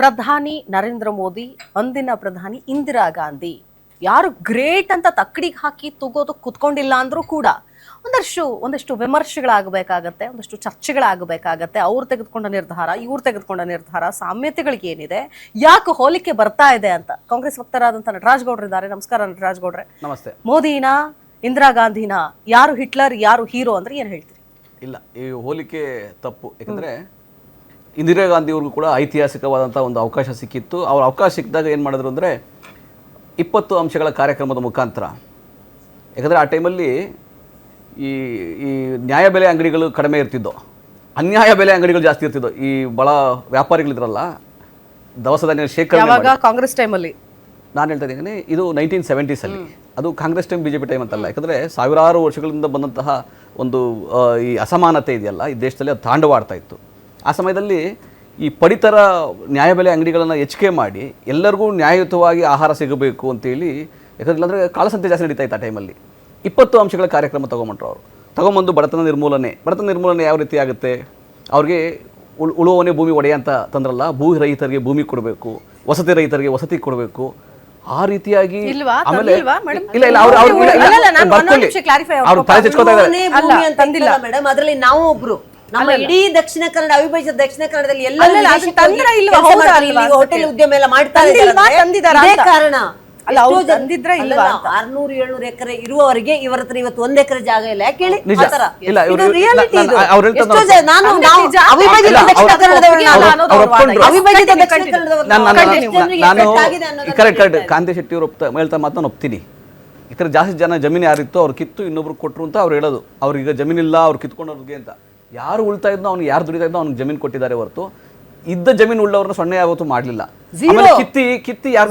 ಪ್ರಧಾನಿ ನರೇಂದ್ರ ಮೋದಿ, ಅಂದಿನ ಪ್ರಧಾನಿ ಇಂದಿರಾ ಗಾಂಧಿ ಯಾರು ಗ್ರೇಟ್ ಅಂತ ತಕ್ಕಡಿಗೆ ಹಾಕಿ ತಗೋದು ಕುತ್ಕೊಂಡಿಲ್ಲ ಅಂದ್ರೂ ಕೂಡ ಒಂದಷ್ಟು ವಿಮರ್ಶೆಗಳಾಗಬೇಕಾಗತ್ತೆ, ಒಂದಷ್ಟು ಚರ್ಚೆಗಳಾಗಬೇಕಾಗತ್ತೆ. ಅವ್ರು ತೆಗೆದುಕೊಂಡ ನಿರ್ಧಾರ, ಇವ್ರು ತೆಗೆದುಕೊಂಡ ನಿರ್ಧಾರ, ಸಾಮ್ಯತೆಗಳಿಗೆ ಏನಿದೆ, ಯಾಕೆ ಹೋಲಿಕೆ ಬರ್ತಾ ಇದೆ ಅಂತ ಕಾಂಗ್ರೆಸ್ ವಕ್ತಾರರಾದಂಥ ನಟರಾಜ್ ಗೌಡ್ರು ಇದ್ದಾರೆ. ನಮಸ್ಕಾರ ನಟರಾಜ್ ಗೌಡ್ರೆ. ನಮಸ್ತೆ. ಮೋದಿನ, ಇಂದಿರಾ ಗಾಂಧಿನ, ಯಾರು ಹಿಟ್ಲರ್ ಯಾರು ಹೀರೋ ಅಂದ್ರೆ ಏನ್ ಹೇಳ್ತೀರಿ? ಇಲ್ಲ, ಈ ಹೋಲಿಕೆ ತಪ್ಪು. ಯಾಕಂದ್ರೆ ಇಂದಿರಾ ಗಾಂಧಿ ಅವ್ರಿಗೂ ಕೂಡ ಐತಿಹಾಸಿಕವಾದಂಥ ಒಂದು ಅವಕಾಶ ಸಿಕ್ಕಿತ್ತು. ಅವ್ರ ಅವಕಾಶ ಸಿಕ್ಕಿದಾಗ ಏನು ಮಾಡಿದ್ರು ಅಂದರೆ 20 ಅಂಶಗಳ ಕಾರ್ಯಕ್ರಮದ ಮುಖಾಂತರ, ಯಾಕಂದರೆ ಆ ಟೈಮಲ್ಲಿ ಈ ಈ ನ್ಯಾಯ ಬೆಲೆ ಅಂಗಡಿಗಳು ಕಡಿಮೆ ಇರ್ತಿದ್ದೋ, ಅನ್ಯಾಯ ಬೆಲೆ ಅಂಗಡಿಗಳು ಜಾಸ್ತಿ ಇರ್ತಿದ್ದೋ. ಈ ಬಹಳ ವ್ಯಾಪಾರಿಗಳಿದ್ರಲ್ಲ, ದವಸ ಧಾನ್ಯ ಶೇಖರಣೆ ಕಾಂಗ್ರೆಸ್ ಟೈಮಲ್ಲಿ ನಾನು ಹೇಳ್ತಾ ಇದ್ದೀನಿ, ಇದು 1970s ಅಲ್ಲಿ. ಅದು ಕಾಂಗ್ರೆಸ್ ಟೈಮ್ BJP ಟೈಮ್ ಅಂತಲ್ಲ. ಯಾಕಂದರೆ ಸಾವಿರಾರು ವರ್ಷಗಳಿಂದ ಬಂದಂತಹ ಒಂದು ಈ ಅಸಮಾನತೆ ಇದೆಯಲ್ಲ ಈ ದೇಶದಲ್ಲಿ, ಅದು ತಾಂಡವಾಡ್ತಾ ಇತ್ತು. ಆ ಸಮಯದಲ್ಲಿ ಈ ಪಡಿತರ ನ್ಯಾಯಬೆಲೆ ಅಂಗಡಿಗಳನ್ನು ಹೆಚ್ಚಿಗೆ ಮಾಡಿ ಎಲ್ಲರಿಗೂ ನ್ಯಾಯಯುತವಾಗಿ ಆಹಾರ ಸಿಗಬೇಕು ಅಂತೇಳಿ, ಯಾಕಂದ್ರೆ ಇಲ್ಲಾಂದರೆ ಕಾಳಸಂತೆ ಜಾಸ್ತಿ ನಡೀತಾ ಇತ್ತು ಆ ಟೈಮಲ್ಲಿ. 20 ಅಂಶಗಳ ಕಾರ್ಯಕ್ರಮ ತೊಗೊಂಬಂಟ್ರು ಅವರು. ತೊಗೊಂಬಂದು ಬಡತನ ನಿರ್ಮೂಲನೆ ಯಾವ ರೀತಿ ಆಗುತ್ತೆ, ಅವ್ರಿಗೆ ಉಳುವವನೇ ಭೂಮಿ ಒಡೆಯ ಅಂತ ತಂದ್ರಲ್ಲ, ಭೂ ರೈತರಿಗೆ ಭೂಮಿ ಕೊಡಬೇಕು, ವಸತಿ ರೈತರಿಗೆ ವಸತಿ ಕೊಡಬೇಕು, ಆ ರೀತಿಯಾಗಿ. ಆಮೇಲೆ ಮೇಡಮ್, ಅದರಲ್ಲಿ ನಾವು ಒಬ್ರು ನಮ್ಮ ಇಡೀ ದಕ್ಷಿಣ ಕನ್ನಡ, ಅವಿಭಜಿತ ದಕ್ಷಿಣ ಕನ್ನಡದಲ್ಲಿ ಎಲ್ಲ ಹೋಟೆಲ್ ಉದ್ಯಮ ಎಲ್ಲ ಮಾಡ್ತಾ ಇದ್ದಾರೆ. ಕಾರಣ 600-700 ಎಕರೆ ಇರುವವರಿಗೆ ಇವರ ಹತ್ರ ಇವತ್ತು 1 ಎಕರೆ ಜಾಗ ಇಲ್ಲ. ಯಾಕೆ ಹೇಳಿ? ಕಾಂತಿ ಶೆಟ್ಟಿ ಅವರು ಹೇಳ್ತಾ ಮಾತನ್ನು ಒಪ್ತೀನಿ. ಯಾಕಂದ್ರೆ ಜಾಸ್ತಿ ಜನ ಜಮೀನು ಯಾರಿತ್ತು ಅವ್ರು ಕಿತ್ತು ಇನ್ನೊಬ್ರು ಕೊಟ್ಟರು ಅಂತ ಅವ್ರು ಹೇಳೋದು. ಅವ್ರಿಗೆ ಜಮೀನಿಲ್ಲ, ಅವ್ರು ಕಿತ್ಕೊಂಡವ್ರಿಗೆ ಅಂತ. ಯಾರು ಉಳ್ತಾ ಇದ್ನೋ ಅವ್ನಿಗೆ, ಯಾರು ದುಡಿತಾ ಇದ್ನೋ ಅವ್ನಿಗೆ ಜಮೀನು ಕೊಟ್ಟಿದ್ದಾರೆ ಹೊರತು ಇದ್ದ ಜಮೀನು ಉಳ್ಳವ್ರನ್ನ ಸೊನ್ನೆ ಯಾವತ್ತು ಮಾಡಲಿಲ್ಲ. ಕಿತ್ತಿ ಯಾರು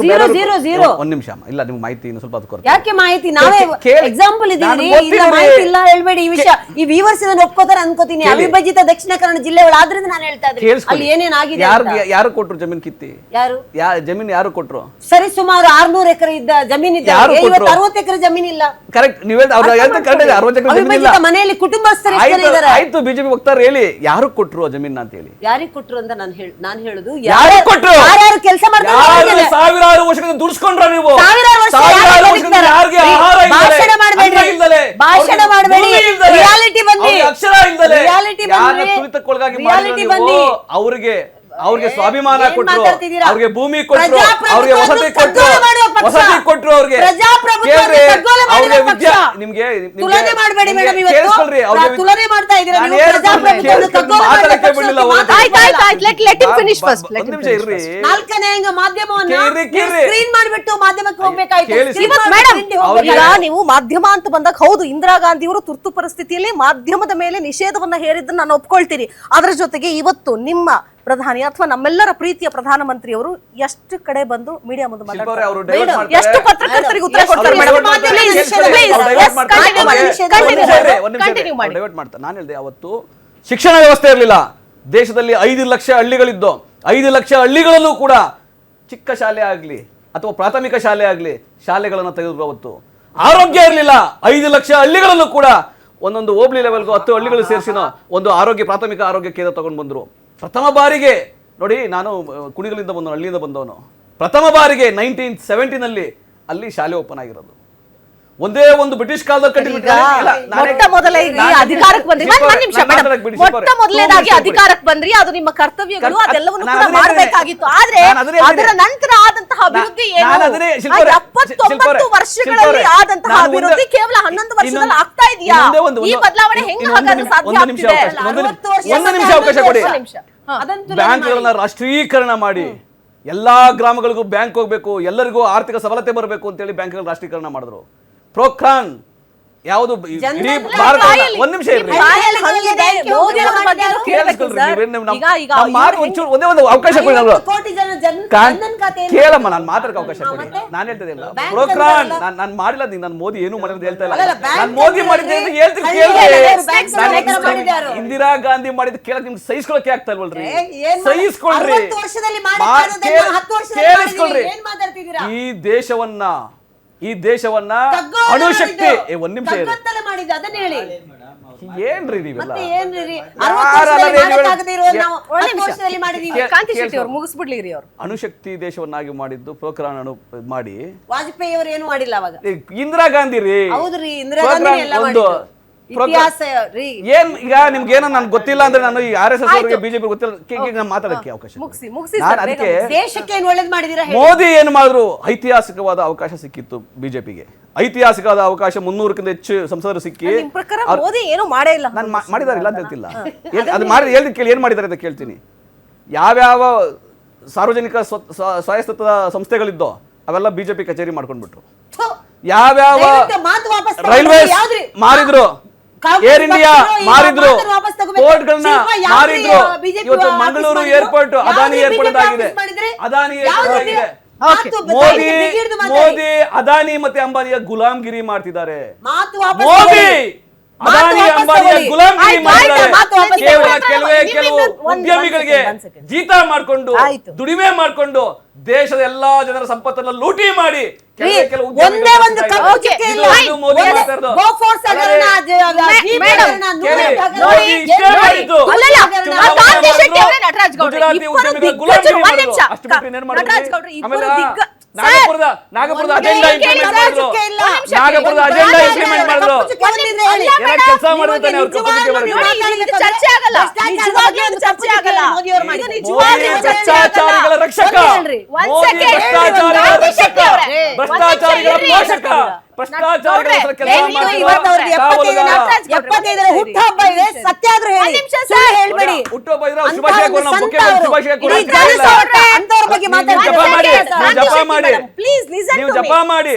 ಒಂದ್ ನಿಮಿಷ ಇಲ್ಲ, ನಿಮ್ಗೆ ಮಾಹಿತಿ ಇನ್ನು ಸ್ವಲ್ಪ ಅದು ಯಾಕೆ ಮಾಹಿತಿ ನಾವೇ ಎಕ್ಸಾಂಪಲ್ ಇದೀವಿ. ಮಾಹಿತಿ ಇಲ್ಲ ಹೇಳ್ಬೇಡಿ. ಈ ವಿಷಯ ಈ ವ್ಯೂವರ್ಸ್ ಇದನ್ನ ಒಪ್ಕೋತಾರೆ ಅನ್ಕೋತೀನಿ. ಅವಿಭಜಿತ ದಕ್ಷಿಣ ಕನ್ನಡ ಜಿಲ್ಲೆಗಳು ಆದ್ರಿಂದ ನಾನು ಹೇಳ್ತಾ ಇದ್ದೀನಿ, ಅಲ್ಲಿ ಏನೇನಾಗಿದೆ. ಯಾರು ಕೊಟ್ರು ಜಮೀನು ಕಿತ್ತಿ? ಜಮೀನು ಯಾರು ಕೊಟ್ರು? ಸರಿ, ಸುಮಾರು 600 ಎಕರೆ ಇದ್ದ ಜಮೀನ್ ಇದ್ದ, 60 ಎಕರೆ ಜಮೀನ್ ಇಲ್ಲ. ಕರೆಕ್ಟ್, ನೀವು 60 ಎಕರೆ ಜಮೀನ್ ಇಲ್ಲ. ಮನೆಯಲ್ಲಿ ಕುಟುಂಬಸ್ಥರು ಆಯ್ತು, ಬಿಜೆಪಿ ವಕ್ತಾರ ಹೇಳಿ ಯಾರು ಕೊಟ್ರು ಜಮೀನ್ ಅಂತ ಹೇಳಿ. ಯಾರಿಗೆ ಕೊಟ್ರು ಅಂತ ನಾನು ಹೇಳುದು, ಯಾರು ಕೊಟ್ರು? ಯಾರು ಕೆಲಸ ಮಾಡ್ತಾರೆ? ಸಾವಿರಾರು ವರ್ಷದಿಂದ ದುಡಿಸ್ಕೊಂಡ್ರ ನೀವು. ಭಾಷಣ ಮಾಡಬೇಡಿ, ರಿಯಾಲಿಟಿ ಬನ್ನಿ. ಅಕ್ಷರ ಇಲ್ದಲೆ ತುಳಿತಕ್ಕೊಳಗಾಗಿ ಅವ್ರಿಗೆ ಸ್ವಾಭಿಮಾನ ಕೊಟ್ಟರು, ಅವ್ರಿಗೆ ಭೂಮಿ ಕೊಟ್ಟರು, ಅವ್ರಿಗೆ ವಸತಿ ಕೊಟ್ಟರು, ಅವ್ರಿಗೆ ವಿದ್ಯಾ. ನಿಮ್ಗೆ ಕೇಳಿಸ್ಕೊಳ್ರಿ, ನಿಮಿಷ ಇರ್ರಿ. 4ನೇ ಮಾಧ್ಯಮವನ್ನು ಸ್ಕ್ರೀನ್ ಮಾಡಿಬಿಟ್ಟು ಮಾಧ್ಯಮಕ್ಕೆ ಹೋಗ್ಬೇಕಾಯ್ತು. ನೀವು ಮಾಧ್ಯಮ ಅಂತ ಬಂದಾಗ ಹೌದು, ಇಂದಿರಾ ಗಾಂಧಿ ಅವರು ತುರ್ತು ಪರಿಸ್ಥಿತಿಯಲ್ಲಿ ಮಾಧ್ಯಮದ ಮೇಲೆ ನಿಷೇಧವನ್ನ ಹೇರಿದ್ದನ್ನು ನಾನು ಒಪ್ಕೊಳ್ತೀನಿ. ಅದರ ಜೊತೆಗೆ ಇವತ್ತು ನಿಮ್ಮ ಪ್ರಧಾನಿ ಅಥವಾ ನಮ್ಮೆಲ್ಲರ ಪ್ರೀತಿಯ ಪ್ರಧಾನಮಂತ್ರಿಯವರು ಎಷ್ಟು ಕಡೆ ಬಂದು ಮೀಡಿಯಾ ಮುಂದೆ ಮಾತಾಡ್ತಾರೆ, ಎಷ್ಟು ಪತ್ರಕರ್ತರಿಗೆ ಉತ್ತರ ಕೊಡ್ತಾರೆ. ನಾನು ಹೇಳಿದೆ ಅವತ್ತು ಶಿಕ್ಷಣ ವ್ಯವಸ್ಥೆ ಇರಲಿಲ್ಲ ದೇಶದಲ್ಲಿ. 5 ಲಕ್ಷ ಹಳ್ಳಿಗಳಿದ್ದು, 5 ಲಕ್ಷ ಹಳ್ಳಿಗಳಲ್ಲೂ ಕೂಡ ಚಿಕ್ಕ ಶಾಲೆ ಆಗ್ಲಿ ಅಥವಾ ಪ್ರಾಥಮಿಕ ಶಾಲೆ ಆಗ್ಲಿ ಶಾಲೆಗಳನ್ನು ತೆಗೆದ್ರು. ಅವತ್ತು ಆರೋಗ್ಯ ಇರಲಿಲ್ಲ. 5 ಲಕ್ಷ ಹಳ್ಳಿಗಳಲ್ಲೂ ಕೂಡ ಒಂದೊಂದು ಹೋಬಳಿ ಲೆವೆಲ್ಗೂ 10 ಹಳ್ಳಿಗಳು ಸೇರಿಸಿನ ಒಂದು ಪ್ರಾಥಮಿಕ ಆರೋಗ್ಯ ಕೇಂದ್ರ ತಗೊಂಡು ಬಂದ್ರು. ಪ್ರಥಮ ಬಾರಿಗೆ ನೋಡಿ, ನಾನು ಕುಣಿಗಲಿಂದ ಹಳ್ಳಿಯಿಂದ ಬಂದವನು. ಪ್ರಥಮ ಬಾರಿಗೆ 1970ನಲ್ಲಿ ಅಲ್ಲಿ ಶಾಲೆ ಓಪನ್ ಆಗಿರೋದು. ಒಂದೇ ಒಂದು ಬ್ರಿಟಿಷ್ ಕಾಲದಲ್ಲಿ ಅಧಿಕಾರಕ್ಕೆ ಬಂದ್ರಿ, ಅದು ನಿಮ್ಮ ಕರ್ತವ್ಯಗಳು, ಅದೆಲ್ಲವನ್ನು ಕೂಡ ಮಾಡಬೇಕಾಗಿತ್ತು. ಆದ್ರೆ ಅದರ ನಂತರ ಆದಂತಹ ಅಭಿವೃದ್ಧಿ ಏನು? 79 ವರ್ಷಗಳಲ್ಲಿ ಆದಂತಹ ಅಭಿವೃದ್ಧಿ ಕೇವಲ 11 ವರ್ಷದಲ್ಲಿ ಆಗ್ತಾ ಇದೆಯಾ? ಈ ಬದಲಾವಣೆ ಹೆಂಗೆ ಹಾಗಾದ್ರೆ ಸಾಧ್ಯ ಆಗ್ತಿದೆ? ಒಂದು ನಿಮಿಷ ಅವಕಾಶ ಕೊಡಿ. ಬ್ಯಾಂಕ್ಗಳನ್ನ ರಾಷ್ಟ್ರೀಕರಣ ಮಾಡಿ ಎಲ್ಲಾ ಗ್ರಾಮಗಳಿಗೂ ಬ್ಯಾಂಕ್ ಹೋಗ್ಬೇಕು, ಎಲ್ಲರಿಗೂ ಆರ್ಥಿಕ ಸಬಲತೆ ಬರಬೇಕು ಅಂತೇಳಿ ಬ್ಯಾಂಕ್ಗಳು ರಾಷ್ಟ್ರೀಕರಣ ಮಾಡಿದ್ರು. ಪ್ರೋಕ್ರಾನ್ ಯಾವುದು ಒಂದ್ ನಿಮಿಷ ಇರ್ರಿ, ಒಂದೇ ಒಂದು ಅವಕಾಶ ಕೊಡಿ. ಕೇಳಮ್ಮ, ನಾನು ಮಾತಾಡಕ್ಕೆ ಅವಕಾಶ ಕೊಡಿ. ನಾನು ಹೇಳ್ತಿದ್ದಿಲ್ಲ ಪ್ರೋಕ್ರಾನ್ ನಾನು ಮಾಡಿಲ್ಲ. ನಾನು ಮೋದಿ ಏನು ಮಾಡಿರೋದು ಹೇಳ್ತಾ ಇಲ್ಲ. ನಾನು ಮೋದಿ ಮಾಡಿದ್ದೆ ಅಂತ ಹೇಳ್ತೀನಿ, ಕೇಳಿ. ಇಂದಿರಾ ಗಾಂಧಿ ಮಾಡಿದ್ ಕೇಳಕ್ ನಿಮ್ಗೆ ಸಹಿಸ್ಕೊಳಕ್ಕೆ ಆಗ್ತಾ ಇಲ್ವಲ್ರಿ? ಸಹಿಸ್ಕೊಳ್ರಿ, ಕೇಳಿಸ್ಕೊಳ್ರಿ. ಈ ದೇಶವನ್ನ ಅಣುಶಕ್ತಿ. ಒಂದ್ ನಿಮಿಷ ಏನ್ರಿ ನೀವೆಲ್ಲ ಮತ್ತೆ ಏನ್ರಿ 60 ವರ್ಷದಲ್ಲಿ ಮಾಡಕ್ಕಾಗದೇ ಇರೋದು ನಾವು 10 ವರ್ಷದಲ್ಲಿ ಮಾಡಿದೀವಿ. ಕಾಂತಿ ಶೆಟ್ಟಿ ಅವ್ರು ಮುಗಿಸ್ಬಿಡ್ಲಿ ರೀ ಅವ್ರು. ಅಣುಶಕ್ತಿ ದೇಶವನ್ನಾಗಿ ಮಾಡಿದ್ದು ಪೋಖ್ರಾನ್ ಅಣು ಮಾಡಿ ವಾಜಪೇಯಿ ಅವರು ಏನು ಮಾಡಿಲ್ಲ ಅವಾಗ. ಇಂದಿರಾ ಗಾಂಧಿ ರೀ. ಹೌದ್ರಿ, ಇಂದಿರಾ ಗಾಂಧಿ ಎಲ್ಲ ಮಾಡಿದ್ದು. ಇತಿಹಾಸ ರೀ. ಏನ್ ಈಗ ನಿಮ್ಗೆ ಏನೋ ನನ್ಗೆ ಗೊತ್ತಿಲ್ಲ ಅಂದ್ರೆ ನಾನು ಈ RSS ಅವರಿಗೆ ಬಿಜೆಪಿ ಗೊತ್ತಿಲ್ಲ ನಾನು ಮಾತಾಡಕ್ಕೆ ಅವಕಾಶ ಮುಗಿಸಿ ನಾನು ಅದಕ್ಕೆ ದೇಶಕ್ಕೆ ಏನು ಒಳ್ಳೇದು ಮಾಡಿದೀರಾ? ಮೋದಿ ಏನು ಮಾಡಿದ್ರು ಐತಿಹಾಸಿಕವಾದ ಅವಕಾಶ ಸಿಕ್ಕಿತ್ತು ಬಿಜೆಪಿಗೆ. ಐತಿಹಾಸಿಕವಾದ ಅವಕಾಶ 300ಕ್ಕಿಂತ ಹೆಚ್ಚು ಸಂಸದರು ಸಿಕ್ಕಿ ನಿಮ್ ಪ್ರಕಾರ ಮೋದಿ ಏನು ಮಾಡೇ ಇಲ್ಲ. ನಾನು ಮಾಡಿದಾರೆ ಇಲ್ಲ ಅಂತ ಹೇಳ್ತಿಲ್ಲ. ಅದು ಮಾಡಿ ಹೇಳಿ ಕೇಳಿ ಏನ್ ಮಾಡಿದ್ದಾರೆ ಅಂತ ಕೇಳ್ತೀನಿ. ಯಾವ್ಯಾವ ಸಾರ್ವಜನಿಕ ಸ್ವಾಯತ್ತ ಸಂಸ್ಥೆಗಳಿದ್ದೋ ಅವೆಲ್ಲ ಬಿಜೆಪಿ ಕಚೇರಿ ಮಾಡ್ಕೊಂಡ್ಬಿಟ್ರು. ಯಾವ್ಯಾವ ರೈಲ್ವೆ ಮಾರಿದ್ರು, ಏರ್ ಇಂಡಿಯಾ ಮಾರಿದ್ರು, ಪೋರ್ಟ್ಗಳನ್ನ ಮಾರಿದ್ರು. ಇವತ್ತು ಮಂಗಳೂರು ಏರ್ಪೋರ್ಟ್ ಅದಾನಿ ಏರ್ಪೋರ್ಟ್ ಆಗಿದೆ. ಅದಾನಿ ಏರ್ಪೋರ್ಟ್ ಆಗಿದೆ. ಮೋದಿ ಅದಾನಿ ಮತ್ತೆ ಅಂಬಾನಿಯ ಗುಲಾಮ್ಗಿರಿ ಮಾಡ್ತಿದ್ದಾರೆ. ಮೋದಿ ಅದಾನಿ ಅಂಬಾನಿಯ ಗುಲಾಮ್ಗಿರಿ ಮಾಡ್ತಿದ್ದಾರೆ. ಕೆಲವು ಉದ್ಯಮಿಗಳಿಗೆ ಜೀತ ಮಾಡ್ಕೊಂಡು ದುಡಿಮೆ ಮಾಡ್ಕೊಂಡು ದೇಶದ ಎಲ್ಲಾ ಜನರ ಸಂಪತ್ತನ್ನು ಲೂಟಿ ಮಾಡಿ ಒಂದೇ ಒಂದು ಕಪ್ಪು ಚುಕ್ಕೆ ಇಲ್ಲ. ನಾಗಪುರದ ಅಜೆಂಡಾ ಇಂಪ್ಲಿಮೆಂಟ್ ಮಾಡಿದ್ರು. ನಾಗಪುರದ ಅಜೆಂಡಾ ಇಂಪ್ಲಿಮೆಂಟ್ ಮಾಡಿದ್ರು. ಕೆಲಸ ಮಾಡಿದ್ರೆ ಅವ್ರು ಚರ್ಚೆ ಆಗಲ್ಲ. ಭ್ರಷ್ಟಾಚಾರಿಗಳ ರಕ್ಷಕ, ಭ್ರಷ್ಟಾಚಾರಿಗಳ ರಕ್ಷಕ, ಭ್ರಷ್ಟಾಚಾರಿಗಳ ಪೋಷಕ, ಭ್ರಷ್ಟಾಚಾರಿಗಳ ಹುಟ್ಟುಹಬ್ಬ ಇದೆ, ಸತ್ಯಾದ್ರೂ ಹೇಳಿ, ಹೇಳ್ಬೇಡಿ. ಹುಟ್ಟುಹಬ್ಬ ಇದ್ರೆ ಶುಭಾಶಯ ಕೋರೋಣ, ಶುಭಾಶಯ ಕೋರೋಣ. ಅಂತವ್ರ ಬಗ್ಗೆ ಜಪ ಮಾಡಿ, ನೀವು ಜಪ ಮಾಡಿ.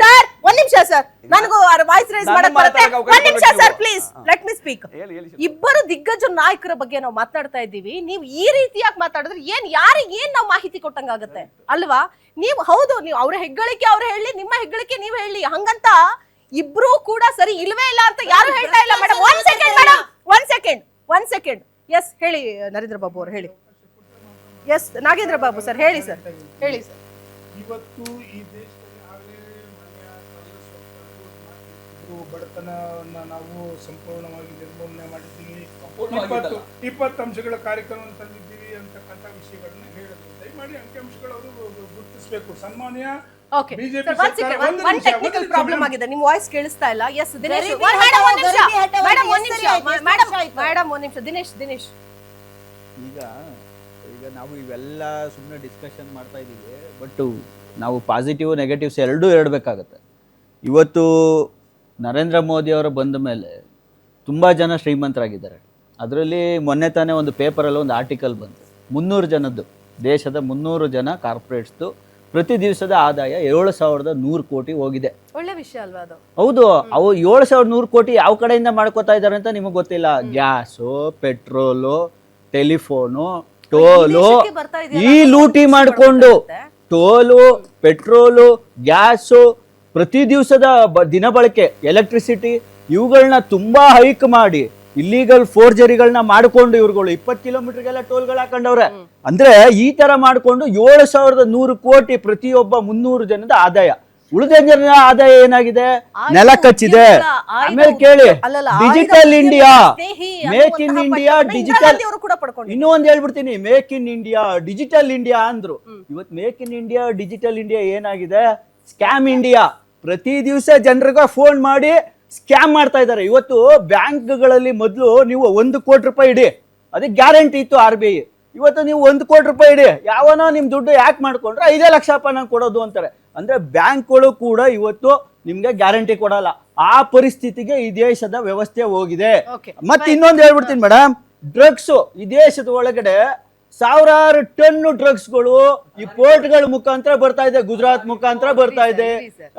ಒಂದ್ ನಿಮಿಷ ಸರ್, ನನಗೂ ವಾಯ್ಸ್ ರೈಸ್ ಮಾಡಕ್ ಬರುತ್ತೆ. ಒಂದ್ ನಿಮಿಷ sir, please let me speak. ಇಬ್ಬರು ದಿಗ್ಗಜ ನಾಯಕರ ಬಗ್ಗೆ ನಾವು ಮಾತಾಡ್ತಾ ಇದ್ದೀವಿ. ನೀವು ಈ ರೀತಿಯಾಗಿ ಮಾತಾಡಿದ್ರೆ ಯಾರಿಗೆ ಏನ್ ನಾವು ಮಾಹಿತಿ ಕೊಟ್ಟಂಗಾಗತ್ತೆ ಅಲ್ವಾ? ನೀವು ಹೌದು, ನೀವು ಅವ್ರ ಹೆಗ್ಗಳಿಕೆ ಅವ್ರು ಹೇಳಿ, ನಿಮ್ಮ ಹೆಗ್ಗಳಿಕೆ ನೀವು ಹೇಳಿ, ಹಂಗಂತ ಇಬ್ರು ಕೂಡ ಸರಿ ಇಲ್ವೇ ಇಲ್ಲ ಅಂತ ಯಾರು ಹೇಳ್ತಾ ಇಲ್ಲ. ಮೇಡಮ್ ಒಂದ್ ಸೆಕೆಂಡ್, ಮೇಡಮ್ ಒಂದ್ ಸೆಕೆಂಡ್. ಎಸ್ ಹೇಳಿ ನರೇಂದ್ರ ಬಾಬು ಅವ್ರು ಹೇಳಿ. ಎಸ್ ನಾಗೇಂದ್ರ ಬಾಬು ಸರ್ ಹೇಳಿ ಸರ್, ಹೇಳಿ ಸರ್. ಇವತ್ತು ಈ ದೇಶದಲ್ಲಿ ಆಗಲೇ ಬಡತನವನ್ನು ನಾವು ಸಂಪೂರ್ಣವಾಗಿ ನಿರ್ಮೂಲನೆ ಮಾಡಿದ್ದೀವಿ. 20 ಅಂಶಗಳ ಕಾರ್ಯಕ್ರಮವನ್ನು ತಂದಿದ್ದೀವಿ ಅಂತಕ್ಕಂಥ ವಿಷಯಗಳನ್ನ ಹೇಳಿದ್ರು. ದಯಮಾಡಿ ಅಂಕಿಅಂಶಗಳು ಅವರು ಗುರುತಿಸಬೇಕು. ಸನ್ಮಾನ್ಯ ಬಿಜೆಪಿ ಟೆಕ್ನಿಕಲ್ ಪ್ರಾಬ್ಲಮ್ ಆಗಿದೆ, ನಿಮ್ ವಾಯ್ಸ್ ಕೇಳಿಸ್ತಾ ಇಲ್ಲ. ಎಸ್ ದಿನೇಶ್, ಮೇಡಮ್ ಒಂದ್ ನಿಮಿಷ. ದಿನೇಶ್ ಈಗ ನಾವು ಇವೆಲ್ಲ ಸುಮ್ಮನೆ ಡಿಸ್ಕಷನ್ ಮಾಡ್ತಾ ಇದ್ದೀವಿ, ಬಟ್ ನಾವು ಪಾಸಿಟಿವ್ ನೆಗೆಟಿವ್ಸ್ ಎರಡೂ ಇರಬೇಕಾಗತ್ತೆ. ಇವತ್ತು ನರೇಂದ್ರ ಮೋದಿ ಅವರು ಬಂದ ಮೇಲೆ ತುಂಬ ಜನ ಶ್ರೀಮಂತರಾಗಿದ್ದಾರೆ. ಅದರಲ್ಲಿ ಮೊನ್ನೆ ತಾನೇ ಒಂದು ಪೇಪರಲ್ಲಿ ಒಂದು ಆರ್ಟಿಕಲ್ ಬಂತು, 300 ಜನದ್ದು, ದೇಶದ 300 ಜನ ಕಾರ್ಪೊರೇಟ್ಸ್ದು ಪ್ರತಿ ದಿವಸದ ಆದಾಯ 7,100 ಕೋಟಿ ಹೋಗಿದೆ. ಒಳ್ಳೆ ವಿಷಯ ಅಲ್ವಾ ಅದು? ಹೌದು, ಅವು 7,100 ಕೋಟಿ ಯಾವ ಕಡೆಯಿಂದ ಮಾಡ್ಕೋತಾ ಇದ್ದಾರೆ ಅಂತ ನಿಮಗೆ ಗೊತ್ತಿಲ್ಲ. ಗ್ಯಾಸು, ಪೆಟ್ರೋಲು, ಟೆಲಿಫೋನು, ಟೋಲು, ಈ ಲೂಟಿ ಮಾಡಿಕೊಂಡು ಟೋಲು, ಪೆಟ್ರೋಲು, ಗ್ಯಾಸು, ಪ್ರತಿ ದಿವಸದ ದಿನಬಳಕೆ, ಎಲೆಕ್ಟ್ರಿಸಿಟಿ, ಇವುಗಳನ್ನ ತುಂಬಾ ಹೈಕ್ ಮಾಡಿ ಇಲ್ಲಿಗಲ್ ಫೋರ್ಜರಿಗಳನ್ನ ಮಾಡಿಕೊಂಡು ಇವ್ರುಗಳು 20 ಕಿಲೋಮೀಟರ್ಗೆಲ್ಲ ಟೋಲ್ಗಳು ಹಾಕೊಂಡವ್ರೆ. ಅಂದ್ರೆ ಈ ತರ ಮಾಡಿಕೊಂಡು 7,100 ಕೋಟಿ ಪ್ರತಿಯೊಬ್ಬ 300 ಜನದ ಆದಾಯ. ಉಳಿದ ಜನರ ಆದಾಯ ಏನಾಗಿದೆ? ನೆಲ ಕಚ್ಚಿದೆ. ಆಮೇಲೆ ಕೇಳಿ, digital India, make in India digital, ಇನ್ನೂ ಒಂದು ಹೇಳ್ಬಿಡ್ತೀನಿ, make in India digital India ಅಂದ್ರು. ಇವತ್ತು make in India digital India ಏನಾಗಿದೆ? Scam India. ಪ್ರತಿ ದಿವಸ ಜನರಿಗೆ ಫೋನ್ ಮಾಡಿ ಸ್ಕ್ಯಾಮ್ ಮಾಡ್ತಾ ಇದ್ದಾರೆ. ಇವತ್ತು ಬ್ಯಾಂಕ್ಗಳಲ್ಲಿ ಮೊದಲು ನೀವು 1 ಕೋಟಿ ರೂಪಾಯಿ ಇಡಿ, ಅದಕ್ಕೆ ಗ್ಯಾರಂಟಿ ಇತ್ತು RBI. ಇವತ್ತು ನೀವು 1 ಕೋಟಿ ರೂಪಾಯಿ ಇಡಿ, ಯಾವನೋ ನಿಮ್ ದುಡ್ಡು ಯಾಕೆ ಮಾಡ್ಕೊಂಡ್ರೆ 5 ಲಕ್ಷಪ್ಪ ನಂಗೆ ಕೊಡೋದು ಅಂತಾರೆ. ಅಂದ್ರೆ ಬ್ಯಾಂಕ್ಗಳು ಕೂಡ ಇವತ್ತು ನಿಮ್ಗೆ ಗ್ಯಾರಂಟಿ ಕೊಡಲ್ಲ. ಆ ಪರಿಸ್ಥಿತಿಗೆ ಈ ದೇಶದ ವ್ಯವಸ್ಥೆ ಹೋಗಿದೆ. ಮತ್ತೆ ಇನ್ನೊಂದು ಹೇಳ್ಬಿಡ್ತೀನಿ ಮೇಡಮ್, ಡ್ರಗ್ಸ್ ಈ ದೇಶದ ಒಳಗಡೆ ಸಾವಿರಾರು ಟನ್ ಡ್ರಗ್ಸ್ಗಳು ಈ ಪೋರ್ಟ್ಗಳ ಮುಖಾಂತರ ಬರ್ತಾ ಇದೆ, ಗುಜರಾತ್ ಮುಖಾಂತರ ಬರ್ತಾ ಇದೆ,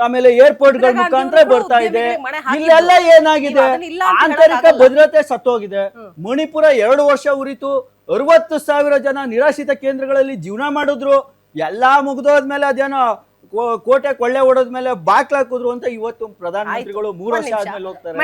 ಆಮೇಲೆ ಏರ್ಪೋರ್ಟ್ಗಳ ಮುಖಾಂತರ ಬರ್ತಾ ಇದೆ. ಇಲ್ಲೆಲ್ಲ ಏನಾಗಿದೆ? ಆಂತರಿಕ ಭದ್ರತೆ ಸತ್ತೋಗಿದೆ. ಮಣಿಪುರ 2 ವರ್ಷ ಉರಿತು, 60,000 ಜನ ನಿರಾಶ್ರಿತ ಕೇಂದ್ರಗಳಲ್ಲಿ ಜೀವನ ಮಾಡಿದ್ರು. ಎಲ್ಲಾ ಮುಗ್ದೋದ್ಮೇಲೆ ಅದೇನೋ ಕೋಟೆ ಕೊಳ್ಳೆ ಹೊಡೋದ್ಮೇಲೆ ಬಾಕ್ಲಾಕಿದ್ರು ಅಂತ ಇವತ್ತು ಪ್ರಧಾನಮಂತ್ರಿಗಳು 3 ವರ್ಷ ಆದ್ಮೇಲೆ ಹೋಗ್ತಾರೆ.